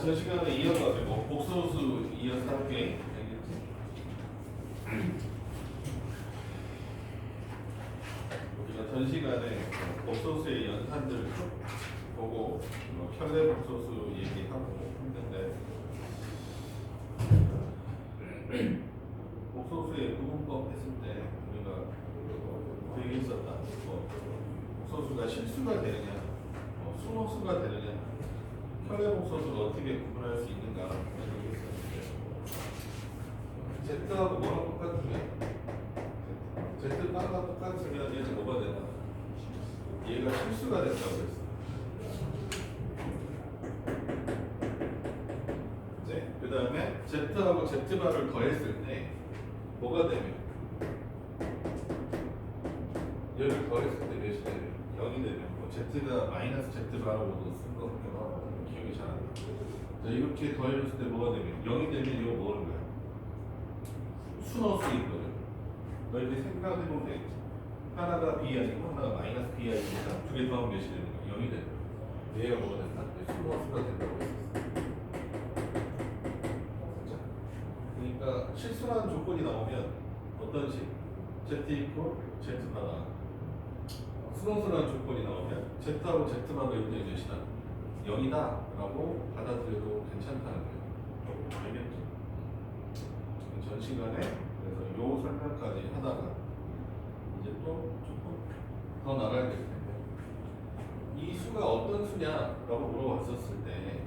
전 시간에 이어가지고 복소수 이어서 할게. 알겠지? 우리가 전 시간에 복소수의 연산들을 쭉 보고 현대 복소수 얘기하고 했는데 복소수의 구분법 했을 때 우리가 그 얘기 있었다. 복소수가 실수가 되느냐, 수노수가 되느냐, 현대 복소수를 어떻게 구분할 수 있는가 이런 얘기 했었는데 Z하고 뭐랑 똑같으면 Z 바가 똑같으면 얘는 뭐가 되나? 얘가 실수가 된다고 했어. 네. 그 다음에 Z하고 Z바를 더했을 때 뭐가 되면? 얘를 더했을 때 몇이 되면? 0이 되면 뭐 Z가 마이너스 Z바라고도 쓴 거 기억이 잘 안 나. 자, 이렇게 더해줬을 때 뭐가 되면? 0이 되면 이거 뭐하는 거야? 수너수인 거죠. 너희들이 생각해보면 되겠지. 하나가 B 아니고 하나가 마이너스 B 아니니까 두 개 더하면 몇이 되는 거야? 0이 되는 거야. 얘가 뭐가 된다? 수너수가 된다고 했었어. 자, 그러니까 실수라는 조건이 나오면 어떤 식? Z 이퀄 Z바가 수능수라는 조건이 나오면 Z하고 Z바가 이때 몇이다? 0이다 라고 받아들여도 괜찮다는 거예요. 알겠죠? 전 시간에 그래서 요 설명까지 하다가 이제 또 조금 더 나가야 될 텐데 이 수가 어떤 수냐라고 물어봤었을 때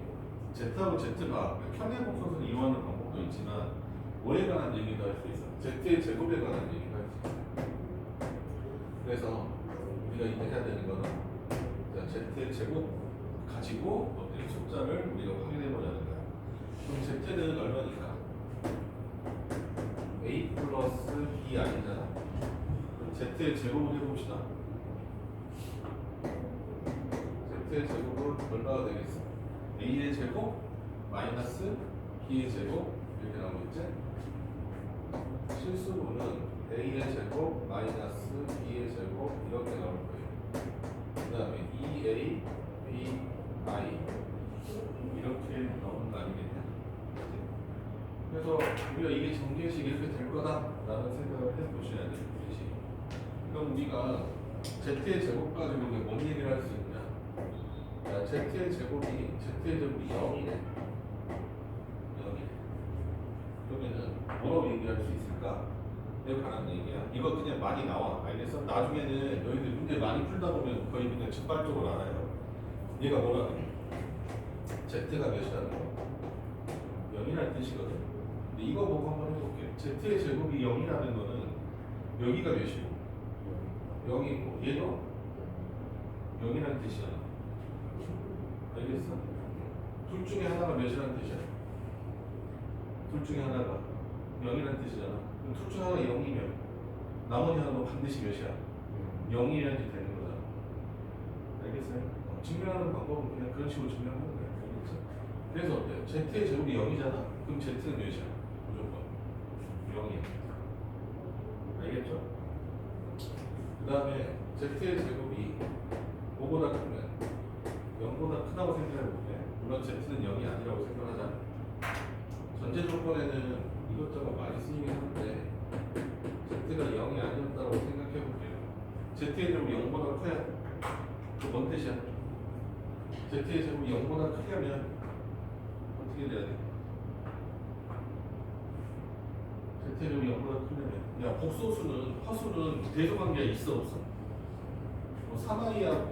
Z하고 Z바 평행복소수를 이용하는 방법도 있지만 뭐에 관한 얘기도 할 수 있어. Z의 제곱에 관한 얘기도 할 수 있어. 그래서 우리가 이제 해야 되는 거는 Z의 제곱 가지고 어떤 숫자를 우리가 확인해 보자는 거야. 그럼 Z는 얼마니까? A 플러스 B 아니잖아. 그럼 Z의 제곱을 해봅시다. Z의 제곱은 얼마가 되겠어? A의 제곱 마이너스 B의 제곱 이렇게 나오겠지? 실수분은 A의 제곱 마이너스 B의 제곱 이렇게 나올 거예요. 그 다음에 2A, B, I 이렇게 나오는 거 아니겠냐? 그래서 우리가 이게 정규식 이렇게 될 거다라는 생각을 해보셔야 돼요. 그럼 우리가 Z의 제곱 가지고 뭔 얘기를 할 수 있냐? 자, Z의 제곱이 0이네. 0이네. 그러면은 뭐라고 얘기할 수 있을까? 에 관한 얘기야. 이거 그냥 많이 나와. 알겠어? 나중에는 너희들 문제 많이 풀다 보면 거의 그냥 직발적으로 알아요. 얘가 뭐라 그래? Z가 몇이라는 거? 0이라는 뜻이거든. 근데 이거 보고 한번 해볼게요. Z의 제곱이 0이라는 거는 여기가 몇이고 0이고 얘도 0이라는 뜻이잖아. 알겠어? 둘 중에 하나가 몇이라는 뜻이야? 둘 중에 하나가 0이라는 뜻이잖아. 그럼 둘 중에 하나가 0이면 나머지 하나가 반드시 몇이야? 0이어야지 되는 거잖아. 알겠어요? 증명하는 방법은 그냥 그런 식으로 증명하는 거야. 알겠죠? 그래서 어때요? Z의 제곱이 0이잖아? 그럼 Z는 몇이야? 무조건 0이야. 알겠죠? 그 다음에 Z의 제곱이 5보다 크면 0보다 크다고 생각해볼게. 물론 Z는 0이 아니라고 생각하자. 전제 조건에는 이것저것 많이 쓰이긴 하는데 Z가 0이 아니었다고 생각해볼게요. Z의 제곱이 0보다 커야 그 뭔 뜻이야? Z의 제곱이 0보다 크려면 어떻게 돼야 돼? Z의 제곱이 0보다 크려면 야 복소수는 허수는 대소관계가 있어 없어? 뭐 3i하고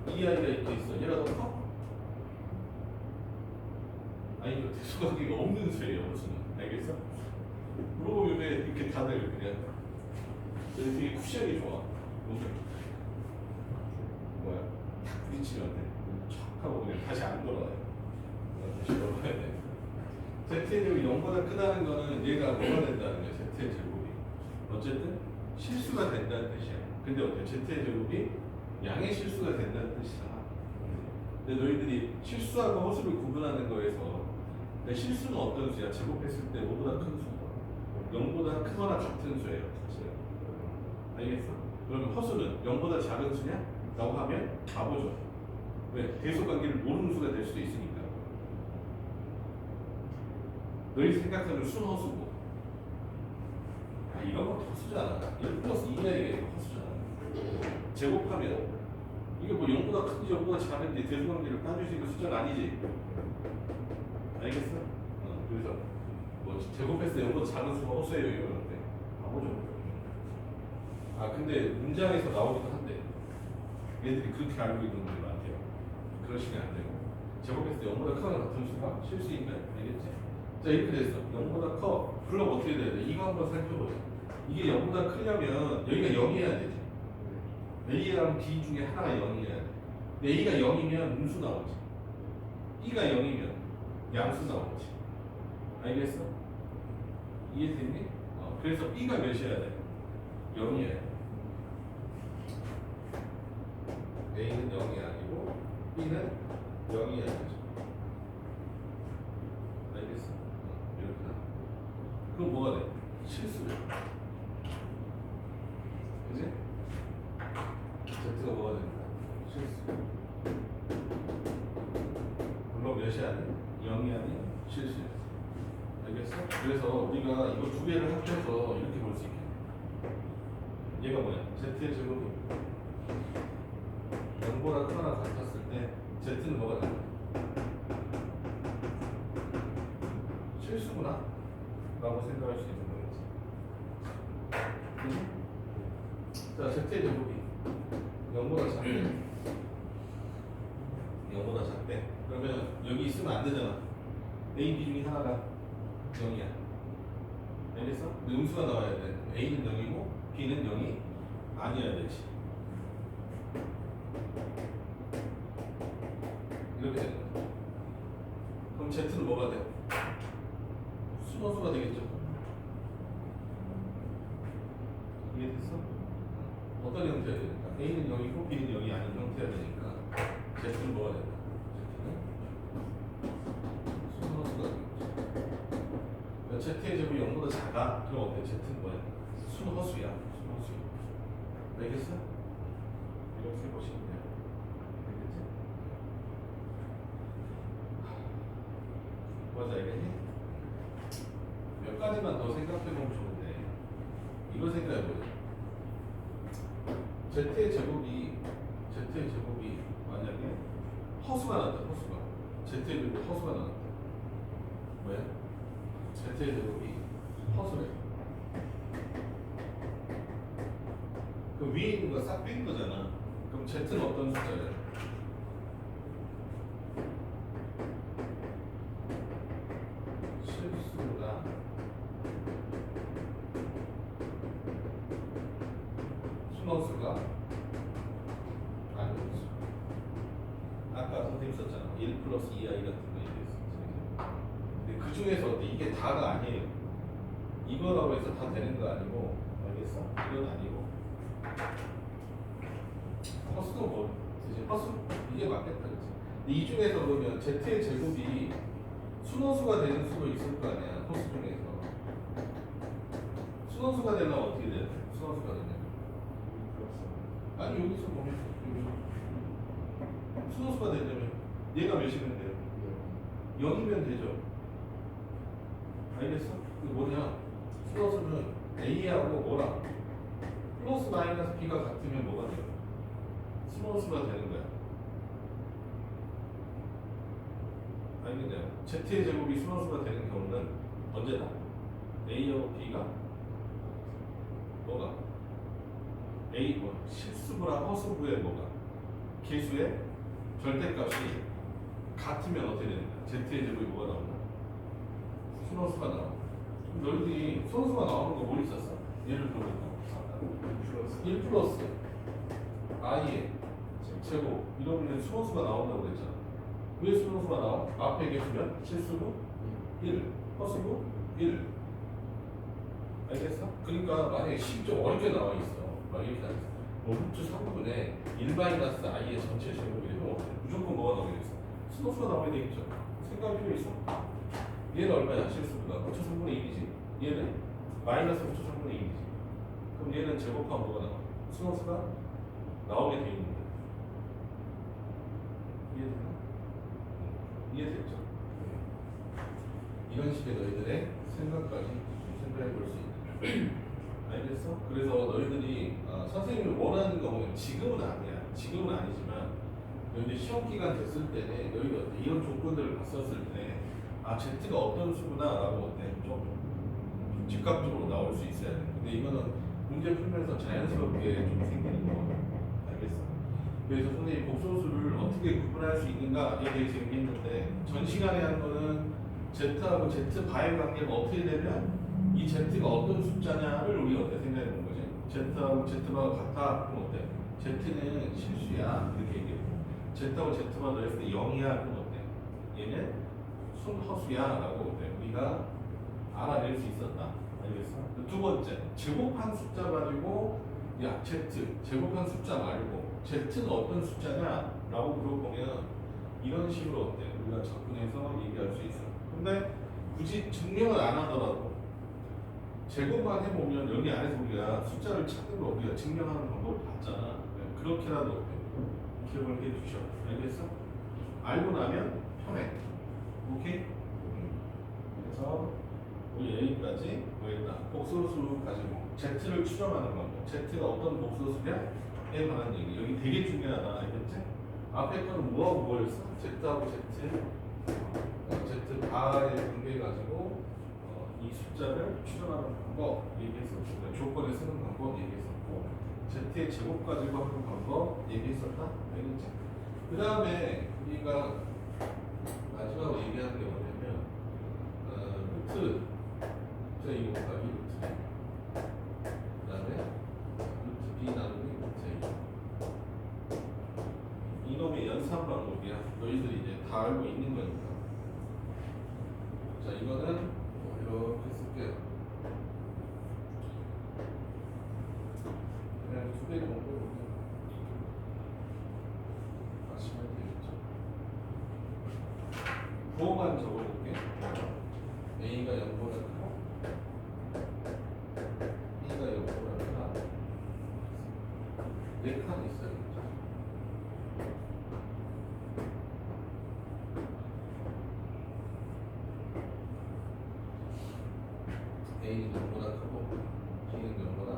2i가 이렇게 있어. 얘가 더 커? 아니 대소관계가 없는 수예요. 허수는. 알겠어? 물어보면 왜 이렇게 다들 그냥 되게 쿠션이 좋아. 뭐야? 부딪히면 돼. 촥 하고 그냥 다시 안 돌아와요. 다시 돌아와야 돼. Z의 제곱이 0보다 크다는 거는 얘가 뭐가 된다는 거야? Z의 제곱이. 어쨌든 실수가 된다는 뜻이야. 근데 어때? Z의 제곱이 양의 실수가 된다는 뜻이야. 근데 너희들이 실수하고 허수를 구분하는 거에서 실수는 어떤 수야? 제곱했을 때 5보다 큰 수. 0보다 크거나 같은 수예요. 사실은. 알겠어? 그러면 허수는 0보다 작은 수냐? 라고 하면 바보죠. 왜? 대소관계를 모르는 수가 될 수도 있으니까. 너희 생각하는 순허수고. 아, 이런 건 허수잖아. 1 플러스 2가 이거 허수잖아. 제곱하면 이게 뭐 0보다 큰지 0보다 작은지 대수관계를 따질 수 있는 숫자가 아니지. 알겠어? 그래서 뭐 제곱했을 때 0보다 작은 수가 허수예요 이러는데 바보죠. 아 근데 문장에서 나오기도 한데 얘들이 그렇게 알고 있는 분들 많대요. 그러시면 안 되고 제곱했을 때 0보다 크거나 같은 수가 실수인가요? 알겠지? 자 이렇게 됐어. 0보다 커. 그럼 어떻게 돼야 돼? 이거 한번 살펴보자. 이게 0보다 크려면 여기가 0이어야 되지. A랑 B 중에 하나가 0이어야 돼. 근데 A가 0이면 음수 나오지. B가 0이면 양수 나오지. 알겠어? 이해됐니? 그래서 B가 몇이어야 돼? 0이어야 돼. A는 0이 아니고 B는 0이어야 되죠. 알겠어? 이렇게 나. 그럼 뭐가 돼? 실수래. 그지? Z가 뭐가 됩니까? 실수. 물론 몇이 아닌 0이 아닌 실수. 알겠어? 그래서 우리가 이거 두 개를 합쳐서 이렇게 볼 수 있겠네. 얘가 뭐야? Z의 제곱이 0보다 크거나 같았을 때 Z는 뭐가 됩니까? 실수구나 라고 생각할 수 있는 거겠지. 자, Z의 제곱이 0보다 작대. 0보다 작대. 그러면 여기 있으면 안 되잖아. A, B 중에 하나가 0이야. 알겠어? 근데 음수가 나와야 돼. A는 0이고 B는 0이 아니어야 되지. 이렇게 되는 거야. 그럼 Z는 뭐가 돼? 순허수가 되겠죠. 이해됐어? 어떤 형태가 되니까 A는 0이고 B는 0이 아닌 형태가 되니까 Z는 뭐가 된다? Z는 순허수가 되겠죠. Z의 제곱이 0보다 작아? 그럼 어때? Z는 뭐야? 순허수야. 순허수. 알겠어? 이렇게 보시면 돼요. 알겠지? 맞아, 알겠니? 몇 가지만 더 생각해보면 좋은데 이거 생각해보자. Z의 제곱이 만약에 허수가 났다. 허수가 Z의 제곱이 허수가 나왔다. 왜? Z의 제곱이 허수래. 그 위에 있는 거 싹 뺀 거잖아. 그럼 Z는 어떤 숫자야? 실수가 순허수가 아닌 수. 아까 선생님 썼잖아. 1 플러스 2i 같은 거 얘기했었지. 근데 그 중에서 이게 다가 아니에요. 이거라고 해서 다 되는 거 아니고, 알겠어? 이건 아니고. 허수도 뭐, 그치? 허수? 이게 맞겠다, 그치? 근데 이 중에서 그러면 Z의 제곱이 순허수가 되는 수도 있을 거 아니야, 허수 중에서. 순허수가 되면 어떻게 돼야 돼? 순허수가 되면. 아니, 여기서 보면, 순허수가 되려면 얘가 몇이면 돼요? 0이면 되죠. 알겠어? 이게 뭐냐? 순허수는 A하고 뭐랑 플러스 마이너스 B가 같으면 뭐가 돼요? 순허수가 되는 거야. 알겠네요. Z의 제곱이 순허수가 되는 경우는 언제다? A하고 B가 뭐가? A 뭐 실수부랑 허수부의 뭐가? 계수의 절대값이 같으면 어떻게 되는 거야? Z의 제곱이 뭐가 나온다? 순허수가 나와. 너희들이 순허수가 나오는 거 뭐 있었어? 예를 들어볼까? 1 플러스 i의 제곱 이러면 순허수가 나온다고 그랬잖아. 왜 순허수가 나와? 앞에 계수면 실수부 1, 허수부 1. 알겠어? 그러니까 만약에 좀 어렵게 나와 있어. 막 이렇게 하겠어. 뭐 루트 3분의 1 마이너스 i의 전체 제곱이면 무조건 뭐가 나오겠어? 순허수가 나와야 되겠죠. 생각할 필요 있어. 얘는 얼마야? 실수부가 9초 3분의 1이지. 얘는 마이너스 9초 3분의 1이지. 그럼 얘는 제곱하면 뭐가 나와? 순허수가 나오게 돼 있는 거야. 이해되나? 이해됐죠? 이런 식의 이렇게 너희들의 생각까지 좀 생각해 볼 수 있다. 알겠어? 그래서 너희들이 선생님이 원하는 거 보면 지금은 아니야. 지금은 아니지만 너희들 시험 기간 됐을 때는 너희가 이런 조건들을 봤었을 때 Z가 어떤 수구나라고 좀 즉각적으로 나올 수 있어야 돼. 근데 이거는 문제 풀면서 자연스럽게 좀 생기는 거. 알겠어? 그래서 선생님이 복소수를 어떻게 구분할 수 있는가에 대해서 얘기했는데 전 시간에 한 거는 Z하고 Z 바의 관계가 어떻게 되면 이 Z가 어떤 숫자냐를 우리가 어떻게 생각해 본 거지. Z하고 Z바가 같아? 그럼 어때? Z는 실수야. 이렇게 얘기했고 Z하고 Z바 더했을 때 0이야. 그럼 어때? 얘는 순허수야. 라고 우리가 알아낼 수 있었다. 알겠어? 두 번째, 제곱한 숫자 가지고 야 Z, 제곱한 숫자 말고 Z는 어떤 숫자냐? 라고 물어보면 이런 식으로 어때? 우리가 접근해서 얘기할 수 있어. 근데 굳이 증명을 안 하더라도 제곱만 해보면 여기 안에서 우리가 숫자를 찾는 거 우리가 증명하는 방법을 봤잖아. 그렇게라도 기억을 해주셔. 알겠어? 알고 나면 편해. 오케이? 그래서 우리 여기까지 뭐였다? 복소수 가지고 Z를 추정하는 방법. Z가 어떤 복소수냐에 관한 얘기. 여기 되게 중요하다. 알겠지? 앞에 거는 뭐하고 뭐였어? Z하고 Z Z 바의 관계 가지고 이 숫자를 추정하는 방법 얘기했었고 조건에 쓰는 방법 얘기했었고 Z의 제곱 가지고 하는 방법 얘기했었다. 알겠지? 그 다음에 우리가 마지막으로 얘기하는 게 뭐냐면 루트 자 이거 곱하기 루트 그 다음에 루트 B 나누기 루트 A 이놈의 연산 방법이야. 너희들이 이제 다 알고 있는 거니까. 자 이거는 이렇게 쓸게요. 그냥 2배 정도 하시면 되겠죠. 부호만 적어볼게. A가 0보다 크고 B가 0보다 크다. 4칸 있어요. A는 0보다 크고 B는 0보다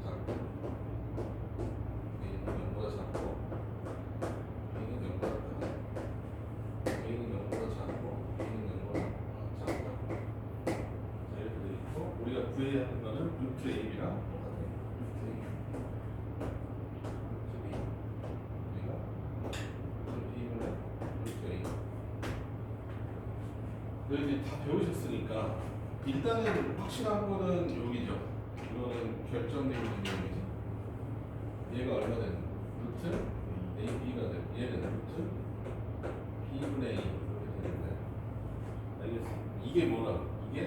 작고 A는 0보다 작고 B는 0보다 크다. A는 0보다 작고 B는 0보다 작다. 자 이렇게 돼 있고 우리가 구해야 하는 거는 루트 A랑 똑같아요. 루트 A 루트 B 우리가 루트 B분의 루트 A 너희들이 다 배우셨으니까 일단은 확실한 거는 여기죠. 이거는 결정되어 있는 내용이지. 얘가 얼마 되는 루트 AB가 되고 얘는 루트 B분의 A 이렇게 되는데 알겠어? 이게 뭐라? 이게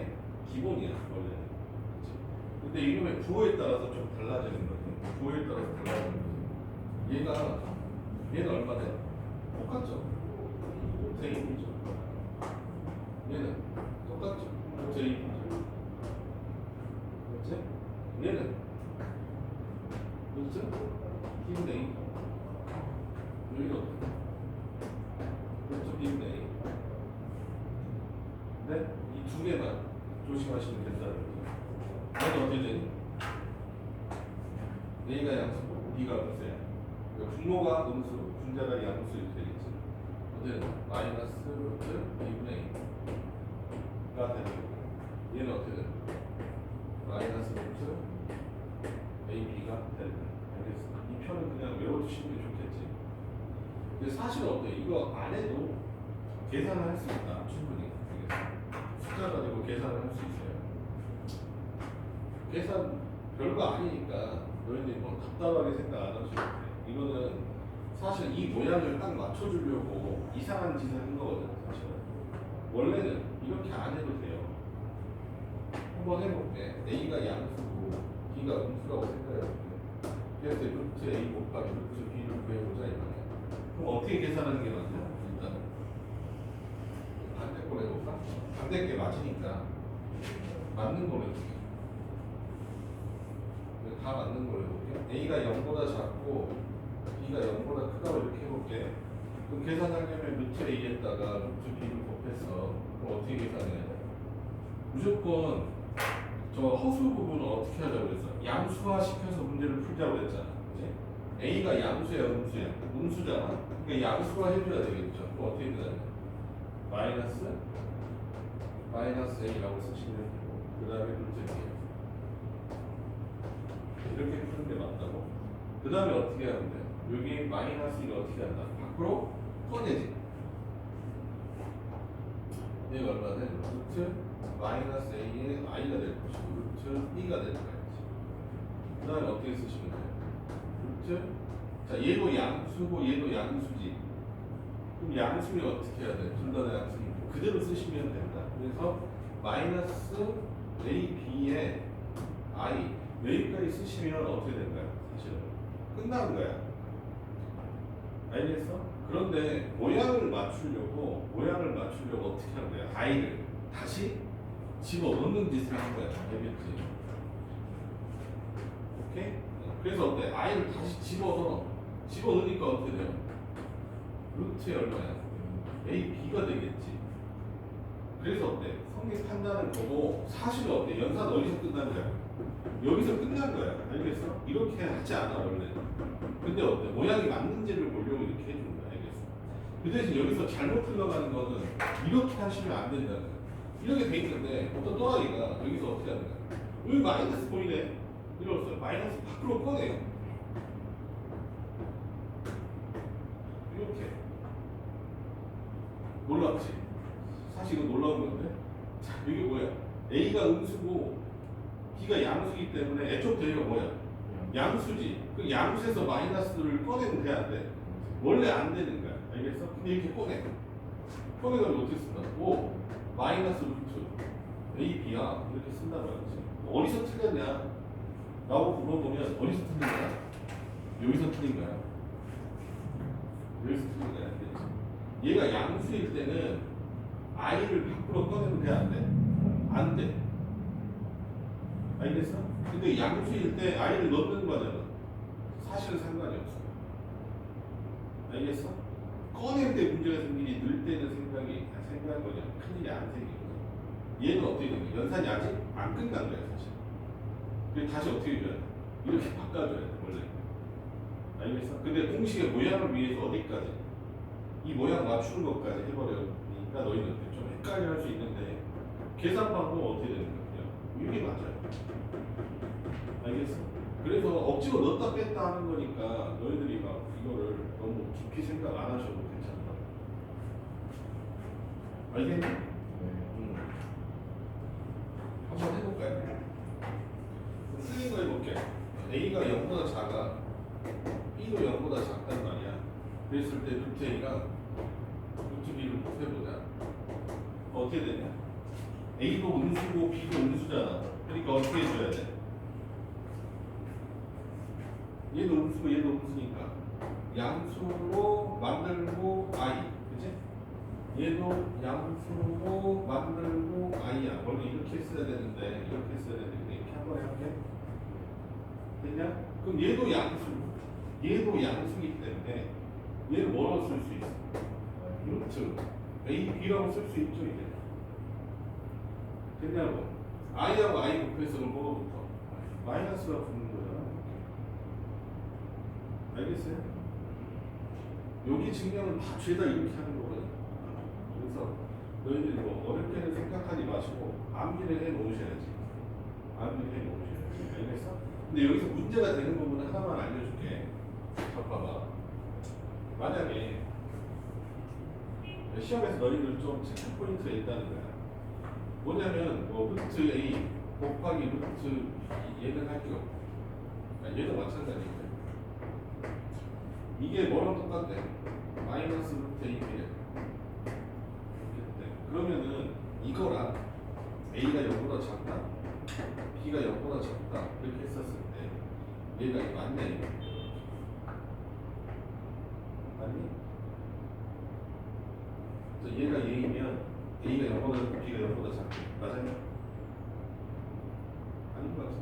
기본이야 원래는. 그치? 근데 이놈의 부호에 따라서 좀 달라지는 거지. 부호에 따라서 달라지는 거지. 얘는 얼마 돼? 똑같죠? 루트 AB죠. 얘는 똑같죠? 루트 A 그렇지? 얘는 루트 B분의 A 여기는 어때? 루트 B분의 A 근데 이 두 개만 조심하시면 된다는 거죠. 얘는 어떻게 되니? A가 양수고 B가 음수야. 그러니까 분모가 음수, 분자가 양수 이렇게 되겠지. 어떻게 되니? 마이너스 루트 B분의 A가 되는 거고 얘는 어떻게 되니? 마이너스 루트 AB가 되는 거야. 알겠어? 이 표는 그냥 외워두시는 게 좋겠지. 근데 사실 어때? 이거 안 해도 계산을 할 수 있다. 충분히. 알겠어? 숫자 가지고 계산을 할 수 있어요. 계산 별거 아니니까 너희들이 뭐 답답하게 생각 안 하셔도 돼. 이거는 사실 이 모양을 딱 맞춰주려고 이상한 짓을 한 거거든. 사실은. 원래는 이렇게 안 해도 돼요. 한번 해볼게. A가 양수고 B가 음수라고 생각해볼게. 그래서 루트 A 곱하기 루트 B를 구해보자 이거네. 그럼 어떻게 계산하는 게 맞냐? 일단 반대꼴 해볼까? 반대께 맞으니까 맞는 걸로 해볼게. 다 맞는 걸로 해볼게. A가 0보다 작고 B가 0보다 크다고 이렇게 해볼게. 그럼 계산하려면 루트 A에다가 루트 B를 곱했어. 그럼 어떻게 계산해야 돼? 무조건 저 허수 부분은 어떻게 하자고 그랬어? 양수화 시켜서 문제를 풀자고 그랬잖아. 그치? A가 양수야, 음수야? 음수잖아. 그러니까 양수화 해줘야 되겠죠. 그럼 어떻게 되냐? 마이너스 A라고 쓰시면 되고, 그 다음에 루트 A. 이렇게 푸는 게 맞다고. 그 다음에 어떻게 하면 돼? 여기 마이너스 이거 어떻게 한다? 밖으로 꺼내지. 얘가 얼마 돼? 루트 마이너스 A의 I가 될 것이고 루트 B가 될 거야지. 그 다음에 어떻게 쓰시면 돼요? 루트 자 얘도 양수고 얘도 양수지. 그럼 양수를 어떻게 해야 돼? 둘 다 양수니까 그대로 쓰시면 된다. 그래서 마이너스 AB의 I 여기까지 쓰시면 어떻게 될까요? 사실은 끝나는 거야. 알겠어? 그런데 모양을 맞추려고 어떻게 하는 거야? I를 다시 집어넣는 짓을 하는 거야. 알겠지? 오케이? 그래서 어때? I를 다시 집어넣으니까 어떻게 돼요? 루트에 얼마야? A, B가 되겠지. 그래서 어때? 성립 판단을 보고 사실은 어때? 연산 어디서 끝난 거야? 여기서 끝난 거야. 알겠어? 이렇게 하지 않아 원래. 근데 어때? 모양이 맞는지를 보려고 이렇게 해주는 거야. 알겠어? 그 대신 여기서 잘못 흘러가는 거는 이렇게 하시면 안 된다는 거야. 이렇게 돼 있는데 어떤 또라이가 여기서 어떻게 하는 거야? 여기 마이너스 보이네? 이러면서 마이너스 밖으로 꺼내요. 이렇게. 놀랍지? 사실 이거 놀라운 건데? 자, 이게 뭐야? A가 음수고 B가 양수이기 때문에 애초부터 얘가 뭐야? 양수지. 그 양수에서 마이너스를 꺼내면 돼, 안 돼? 원래 안 되는 거야. 알겠어? 근데 이렇게 꺼내면 어떻게 쓴다? 오, 마이너스 루트 A, B야. 이렇게 쓴단 말이지. 어디서 틀렸냐? 라고 물어보면 어디서 틀린 거야? 여기서 틀린 거야. 여기서 틀린 거야. 알겠지? 얘가 양수일 때는 I를 밖으로 꺼내면 돼, 안 돼? 안 돼. 알겠어? 근데 양수일 때 I를 넣는 거잖아. 사실은 상관이 없어. 알겠어? 꺼낼 때 문제가 생기니 넣을 때는 생각한 거냐? 큰일이 안 생기거든. 얘는 어떻게 되는 거야? 연산이 아직 안 끝난 거야, 사실. 그래서 다시 어떻게 해줘야 돼? 이렇게 바꿔줘야 돼, 원래. 알겠어? 근데 공식의 모양을 위해서 어디까지? 이 모양 맞추는 것까지 해버려니까 너희는 좀 헷갈려 할 수 있는데 계산 방법은 어떻게 되는 거야? 이게 맞아요. 알겠어? 그래서 억지로 넣었다 뺐다 하는 거니까 너희들이 막 이거를 너무 깊이 생각 안 하셔도 괜찮다. 알겠니? 한번 해볼까요? 틀린 거 해볼게. A가 0보다 작아. B도 0보다 작단 말이야. 그랬을 때 루트 A가 루트 B를 곱해보자. 어떻게 되냐? A도 음수고 B도 음수잖아. 그러니까 어떻게 해줘야 돼? 얘도 음수고 얘도 음수니까 양수로 만들고 I, 그치? 얘도 양수로 만들고 I야. 원래 이렇게 써야 되는데 이렇게 써야 되는데 이렇게 한 번에 할게. 됐냐? 그럼 얘도 양수이기 때문에 얘를 뭐라고 쓸 수 있어? 루트 A, B라고 쓸 수 있죠 이제. 됐냐고? I하고 I 곱해서 뭐로부터? 마이너스가 붙는 거잖아. 알겠어요? 여기 증명은 다 죄다 이렇게 하는 거거든. 그래서 너희들이 뭐 어렵게는 생각하지 마시고 암기를 해 놓으셔야지. 알겠어? 근데 여기서 문제가 되는 부분은 하나만 알려줄게. 자, 봐봐. 만약에 시험에서 너희들 좀 체크 포인트가 있다는 거야. 뭐냐면 뭐 루트 A 곱하기 루트 얘는 할 필요 없고 얘도 마찬가지인데 이게 뭐랑 똑같대? 마이너스 루트 AB래. 그러면은 이거랑 A가 0보다 작다? B가 0보다 작다? 이렇게 했었을 때 얘가 맞네? 맞니? 그래서 얘가 A면 A가 0보다 작고 B가 0보다 작고 맞아요? 아닌 것 같아.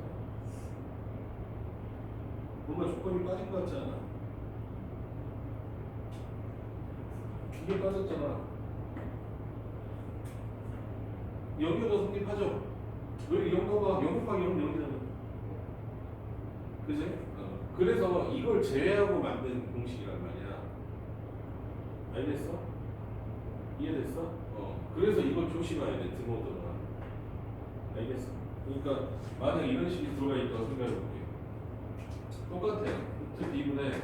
뭔가 조건이 빠진 것 같지 않아? 이게 빠졌잖아. 여기도 성립하죠. 여기 0곱하기 0은 0이잖아. 그지? 그래서 이걸 제외하고 만든 공식이란 말이야. 알겠어? 이해됐어? 그래서 이걸 조심해야 돼, 등호들은. 알겠어? 그러니까 만약 이런 식이 들어가 있다고 생각해볼게. 똑같아요. 루트 b분의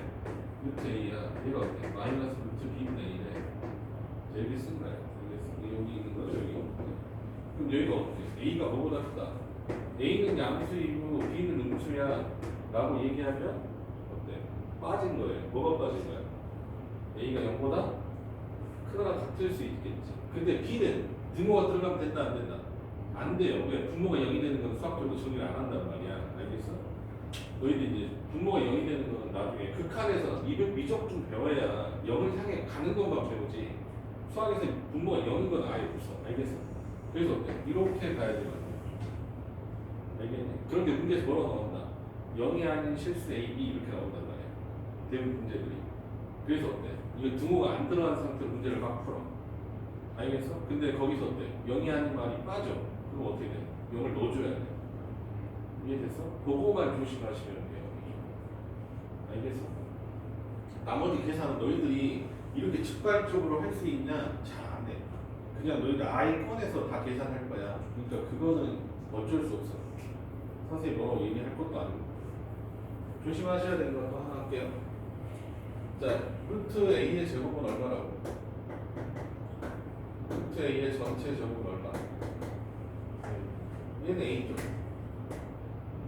루트 a야. 얘가 어때? 마이너스 루트 b분의 a래. 여기 쓴 거야. 알겠어? 여기 있는 거 여기 없고. 그럼 여기가 어때? a가 뭐보다 크다. a는 양수이고 b는 음수야. 라고 얘기하면 어때? 빠진 거예요. 뭐가 빠진 거야? a가 0보다 크거나 같을 수 있겠지. 근데 b는 등호가 들어가면 된다 안 된다? 안 돼요. 왜? 분모가 0이 되는 건 수학적으로 정리를 안 한단 말이야. 알겠어? 너희들 이제 분모가 0이 되는 건 나중에 극한에서 미적 좀 배워야 0을 향해 가는 것만 배우지. 수학에서 분모가 0인 건 아예 없어. 알겠어? 그래서 어때? 이렇게 가야 되거든. 알겠니? 그런데 문제에서 뭐라고 나온다? 0이 아닌 실수 A, B 이렇게 나온단 말이야. 대부분 문제들이. 그래서 어때? 이거 등호가 안 들어간 상태로 문제를 막 풀어. 알겠어? 근데 거기서 어때? 0이 아닌 말이 빠져. 그럼 어떻게 돼? 0을 넣어줘야 돼. 이해됐어? 그거만 조심하시면 돼요. 알겠어? 나머지 계산은 너희들이 이렇게 직관적으로 할 수 있냐? 잘 안 돼. 그냥 너희들 아예 꺼내서 다 계산할 거야. 그러니까 그거는 어쩔 수 없어. 선생님 뭐라고 얘기할 것도 아니고. 조심하셔야 되는 것도 하나 할게요. 자, 루트 a의 제곱은 얼마라고? 루트 a의 전체 제곱은 얼마? 얘는 a죠.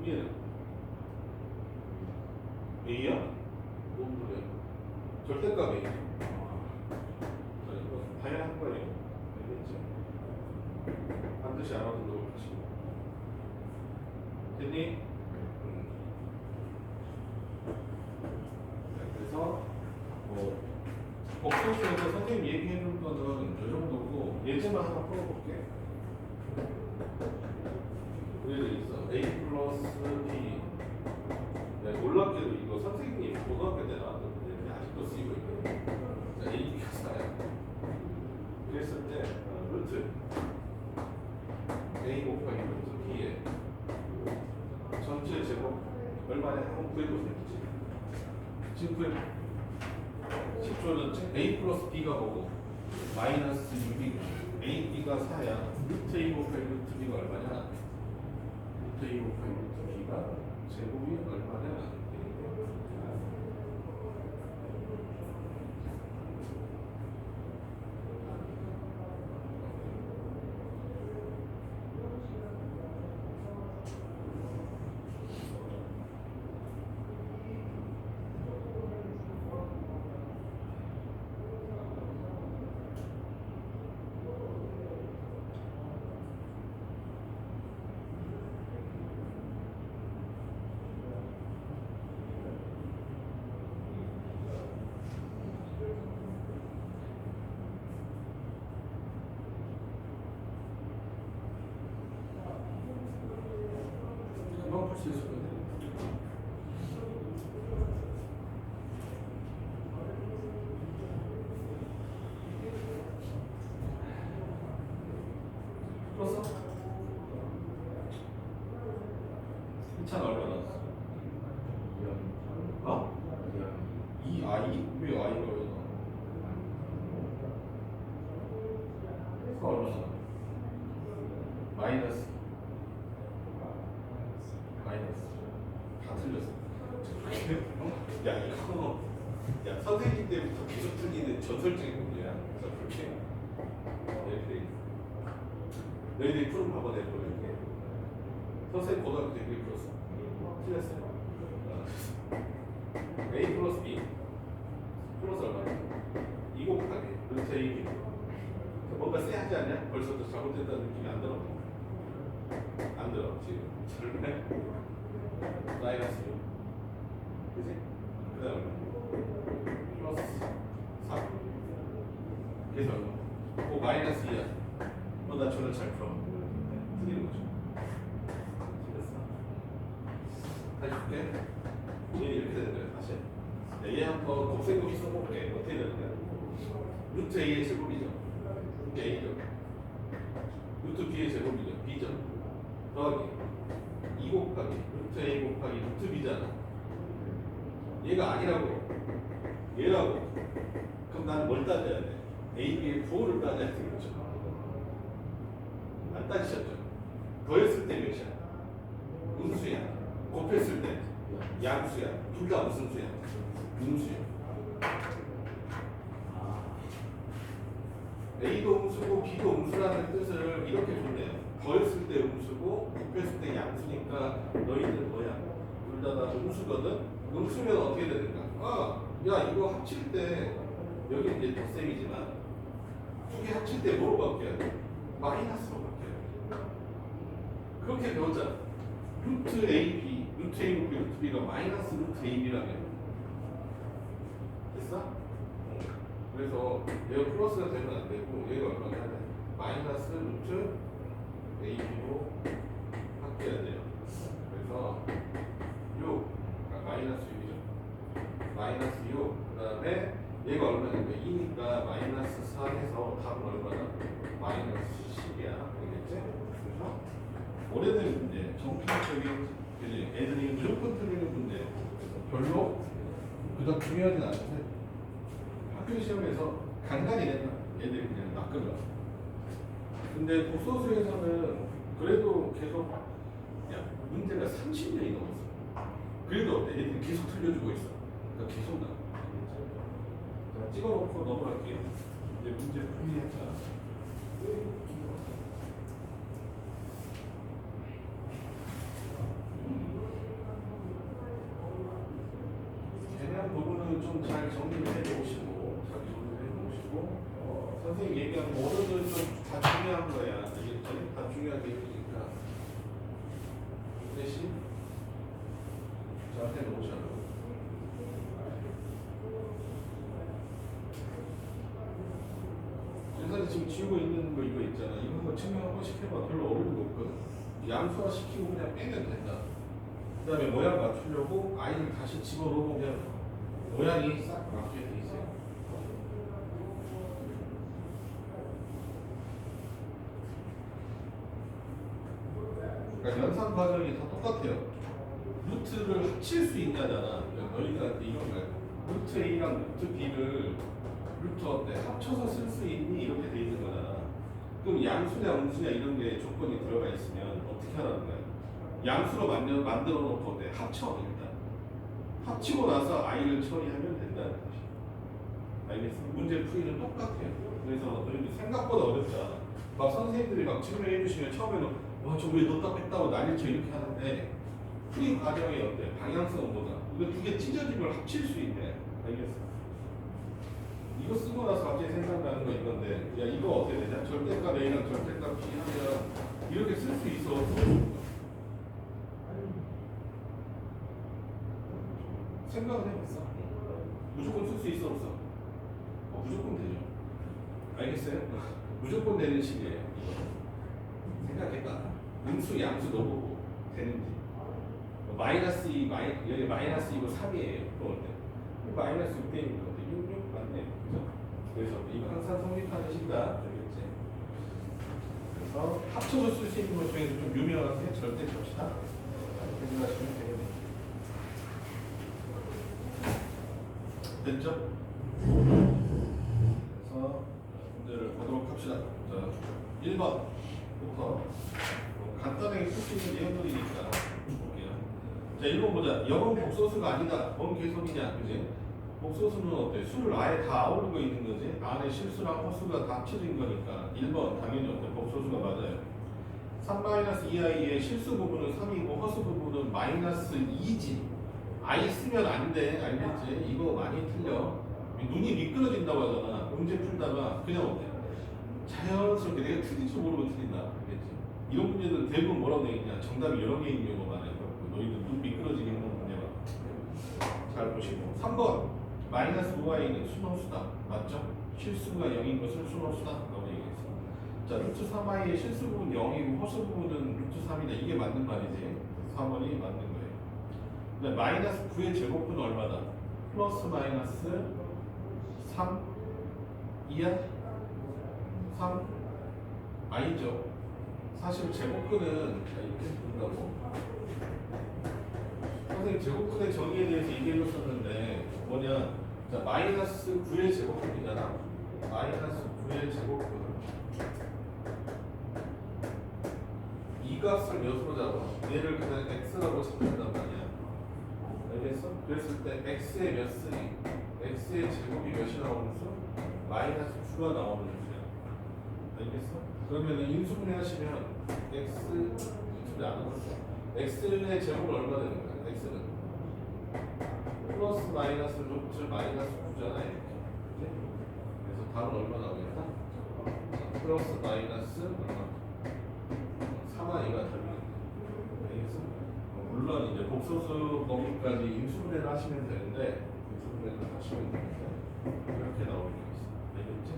얘는 a야? 뭔 소리야? 절대값 a죠. 자, 이거 당연한 거예요. 알겠지? 반드시 알아두도록 하시고. 됐니? 그래서 복수에서 선생님 얘기해 줄 거는 이 정도고 예제만 하나 풀어볼게. 그래도 있어. A 플러스 B. 내가 놀랍게도 이거 선생님이 고등학교 때 나왔던 문제인데 아직도 쓰이고 있거든. 자, A가 4야. 그랬을 때 루트 A 곱하기 루트 B의 전체 제곱 얼마냐 한번 구해보세요. 지금 구해봐. 10초는 A 플러스 B가 뭐고 마이너스 6이고 A, B가 4야. 루트 A 곱하기 루트 B가 얼마냐? 루트 A 곱하기 루트 B가 제곱이 얼마냐? 금방 풀 수 있을 거예요. 풀었어? 희찬 얼마 나왔어? 어? 이 I? 왜 I가 왜 나와? 그 얼마 나와? 마이너스 다 틀렸어. 야 이거 야 선생님 때부터 계속 틀리는 전설적인 문제야. 그래서 그렇게 이렇게 너희들이 푸른 밥은 해보려게 선생님 고등학교 때 그렇게 풀었어. 틀렸어요. A 플러스 B 플러스 얼마야? 2 곱하기 루트 A 뭔가 쎄하지 않냐? 벌써부터 잘못됐다는 느낌이 안 들어? 안 들어 지금 절대 마이너스 6 그치? 그 다음에 플러스 3 그래서 마이너스 2야 나 저를 잘 풀어 틀리는 거죠. 틀렸어. 다시 볼게. 얘 이렇게 되는 거야 다시. 얘 한번 곱셈곱이 써볼게. 어떻게 되는 거야? 루트 A의 제곱이죠. A죠. 루트 b의 제곱이죠. b죠. 더하기 2 곱하기 루트 a 곱하기 루트 b잖아. 얘가 아니라고. 얘라고. 그럼 나는 뭘 따져야 돼? a, b의 부호를 따져야 되겠죠. 안 따지셨죠? 더했을 때 몇이야? 음수야. 곱했을 때 양수야. 둘 다 무슨 수야? 음수야. A도 음수고 B도 음수라는 뜻을 이렇게 줬네요. 더했을 때 음수고 곱했을 때 양수니까 너희들 뭐야? 둘 다 음수거든? 음수면 어떻게 되는가? 야 이거 합칠 때 여기 이제 덧셈이지만 두 개 합칠 때 뭐로 바뀌어야 돼? 마이너스로 바뀌어야 돼. 그렇게 배웠잖아. 루트 AB, 루트 A 곱하기 루트 B가 마이너스 루트 AB라면 됐어? 그래서 얘가 플러스가 되면 안 되고 얘가 얼마나 해야 돼? 마이너스 루트 AB로 바뀌어야 돼요. 그래서 6, 마이너스 6이죠. 마이너스 6, 그 다음에 얘가 얼마냐면 2니까 마이너스 4 해서 답은 얼마나? 마이너스 10이야. 알겠지? 그래서 오래된 문제, 정기적인 애들이 무조건 틀리는 문제. 별로 그닥 중요하진 않은데 학교 시험에서 간간히 낸다. 애들이 그냥 낚으려. 근데 독서수에서는 그래도 계속 문제가 30년이 넘었어. 그래도 애들이 계속 틀려주고 있어. 그러니까 계속 나. 자, 찍어놓고 넘어갈게요. 이제 문제 풀이했자. 대략 부분은 좀 잘 정리를 해놓으시고, 선생님 얘기한 모드는 좀 다 중요한 거야. 알겠지? 다 중요한 얘기니까. 대신 잘 해놓으셔라. 회사에서 지금 지우고 있는 거 이거 있잖아. 이거 한번 증명 한 번씩 해봐. 별로 어려운 거 없거든. 양수화 시키고 그냥 빼면 된다. 그 다음에 모양 맞추려고 아이를 다시 집어넣으면 모양이 싹 맞게 돼 있어요. 그러니까 연산 과정이 다 똑같아요. 루트를 합칠 수 있냐잖아. 너희들한테 이런 거야. 루트 A랑 루트 B를 루트 어때? 합쳐서 쓸 수 있니? 이렇게 돼 있는 거잖아. 그럼 양수냐 음수냐 이런 게 조건이 들어가 있으면 어떻게 하라는 거야? 양수로 만들어 놓고 어때? 합쳐 일단. 합치고 나서 I를 처리하면 된다는 것이. 알겠어? 문제 풀이는 똑같아요. 그래서 너희들 생각보다 어렵지 않아. 막 선생님들이 막 증명해 주시면 처음에는 와, 저 왜 넣었다 뺐다고 난리쳐 이렇게 하는데 풀이 과정이 어때? 방향성은 뭐다? 이거 두 개 찢어지면 합칠 수 있네. 알겠어? 이거 쓰고 나서 갑자기 생각나는 거 이건데 야 이거 어떻게 되냐? 절대값 A랑 절대값 B 하면 이렇게 쓸 수 있어. 생각을 해봤어. 무조건 쓸 수 있어 없어? 무조건 되죠. 알겠어요? 무조건 되는 식이에요. 생각해봐. 음수 양수 넣어보고 되는지. 마이너스 2, 여기 마이너스 2고 3이에요. 그거 어때? 마이너스 6대니까 6 맞네. 그죠? 그래서 이거 항상 성립하는 식이다. 알겠지? 그래서 합쳐서 쓸 수 있는 것 중에서 좀 유명한 게 절대값이다. 이렇게 생각하시면 되겠네요. 됐죠? 그래서 문제를 보도록 합시다. 자, 1번부터 간단하게 풀 수 있는 내용들이니까 볼게요. 자, 1번 보자. 영은 복소수가 아니다. 뭔 개소리냐, 그지? 복소수는 어때? 수를 아예 다 아우르고 있는 거지. 안에 실수랑 허수가 다 합쳐진 거니까 1번 당연히 어때? 복소수가 맞아요. 3-2i의 실수 부분은 3이고 허수 부분은 마이너스 2지. i 쓰면 안 돼. 알겠지? 이거 많이 틀려. 눈이 미끄러진다고 하잖아. 문제 풀다가 그냥 어때? 자연스럽게 내가 틀릴 줄 모르고 틀린다. 알겠지? 이런 문제들 대부분 뭐라고 되어있냐? 정답이 여러 개인 경우가 많아요. 너희들 눈 미끄러지게 하는 문제가. 잘 보시고 3번 마이너스 5i는 순호수다. 맞죠? 실수가 0인 것을 순호수다. 라고 얘기했어. 자, 루트 3i의 실수 부분 0이고 허수 부분은 루트 3이다. 이게 맞는 말이지. 3번이 맞는 거예요. 근데 마이너스 9의 제곱은 얼마다? 플러스 마이너스 3 2야? 3 i죠. 사실 제곱근은 이렇게 본다고. 선생님 제곱근의 정의에 대해서 얘기해줬었는데 뭐냐? 자 마이너스 9의 제곱근이잖아. 마이너스 9의 제곱근. 이 값을 몇으로 잡아? 얘를 그냥 x라고 잡는단 말이야. 알겠어? 그랬을 때 x의 몇 쓰니? x의 제곱이 몇이 나오는 수? 마이너스 9가 나오는 수야. 알겠어? 그러면 인수분해 하시면 x 인수분해 안 하고 x의 제곱은 얼마 되는 거야? x는 플러스 마이너스를 곱칠 마이너스 9잖아 이렇게. 그치? 그래서 답은 얼마 나오겠다? 플러스 마이너스 얼마? 3i가 답이겠네. 알겠어? 물론 이제 복소수 범위까지 인수분해를 하시면 되는데 인수분해를 하시면 되는데 이렇게 나오는 게 있어. 알겠지?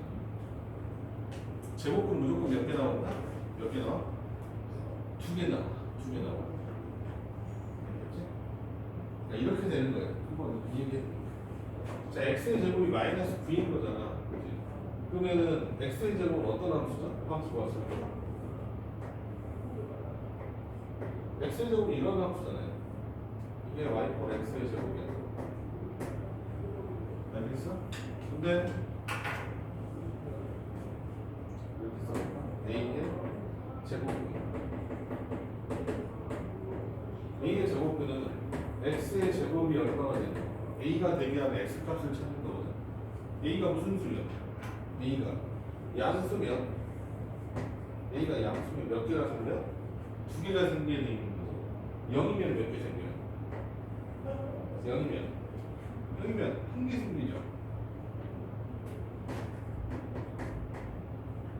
제곱근 무조건 몇 개 나온다? 몇 개 나와? 2개 나와. 2개 나와. 알겠지? 그러니까 이렇게 되는 거예요. 한번 이 얘기. 자, x의 제곱이 마이너스 9인 거잖아. 그치? 그러면은 x의 제곱은 어떤 함수죠? 함수가 왔을 때. x의 제곱이 이런 함수잖아요. 이게 y4 x의 제곱이야. 알겠어? 근데 이렇게 써. a의 제곱근. a의 제곱근은 x의 제곱이 얼마나 되냐? a가 대비하는 x 값을 찾는 거거든. a가 무슨 수냐? a가 양수면 a가 양수면 몇 개가 생겨? 2개가 생기게 돼 있는 거죠. 0이면 몇 개 생겨요? 0이면 한 개 생기죠.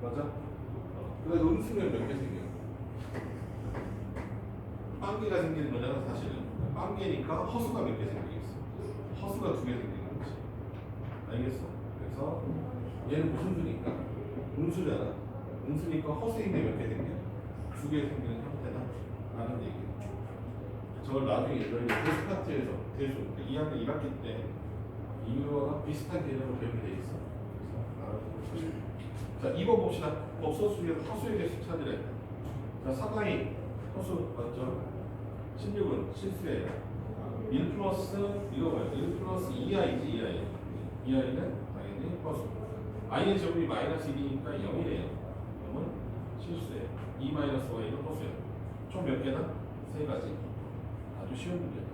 맞아? 그다음에 음수면 몇 개 생겨요? 한 개가 생기는 거잖아 사실은. 한 개니까 허수가 몇 개 생기겠어? 허수가 2개 생기는 거지. 알겠어? 그래서 얘는 무슨 수니까? 음수잖아. 음수니까 허수인데 몇 개 생겨? 2개 생기는 형태다 라는 얘기예요. 저걸 나중에 너희 대수 파트에서 대수 2학년 1학기 때 이거랑 비슷한 개념으로 배우게 돼 있어. 그래서 자 2번 봅시다. 법소수의 허수의 개수 찾으래. 자 사과이 허수 맞죠? 16은 실수예요. 1 플러스 이거 뭐야? 1 플러스 2i지 2i. 2i는 당연히 허수. i의 제곱이 마이너스 1이니까 0이래요. 0은 실수예요. 2 마이너스 y는 허수예요. 총 몇 개나? 3가지. 아주 쉬운 문제예요.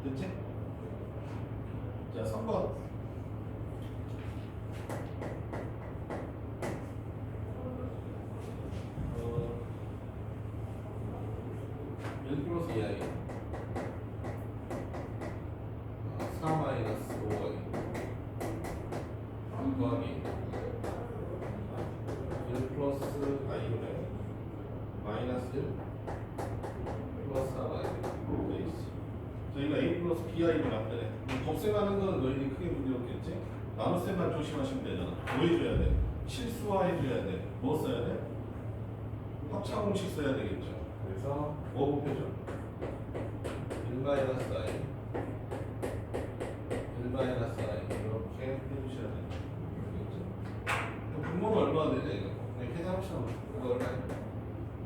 됐지? 자 3번. 1 플러스 2i 4 마이너스 5i 더하기 1 플러스 i분의 마이너스 1 플러스 4i 자 이거 a 플러스 bi분 앞에 곱셈하는 건 너희들이 크게 문제없겠지? 나눗셈만 조심하시면 되잖아. 뭐 해줘야 돼? 실수화 해줘야 돼. 뭐 써야 돼? 합차 공식 써야 되겠죠. 그래서 뭐 곱해줘? 1 마이너스 i 1 마이너스 i 이렇게 해주셔야 되겠죠. 분모는 얼마나 되냐 이거? 그냥 계산합시다. 이거 얼마야?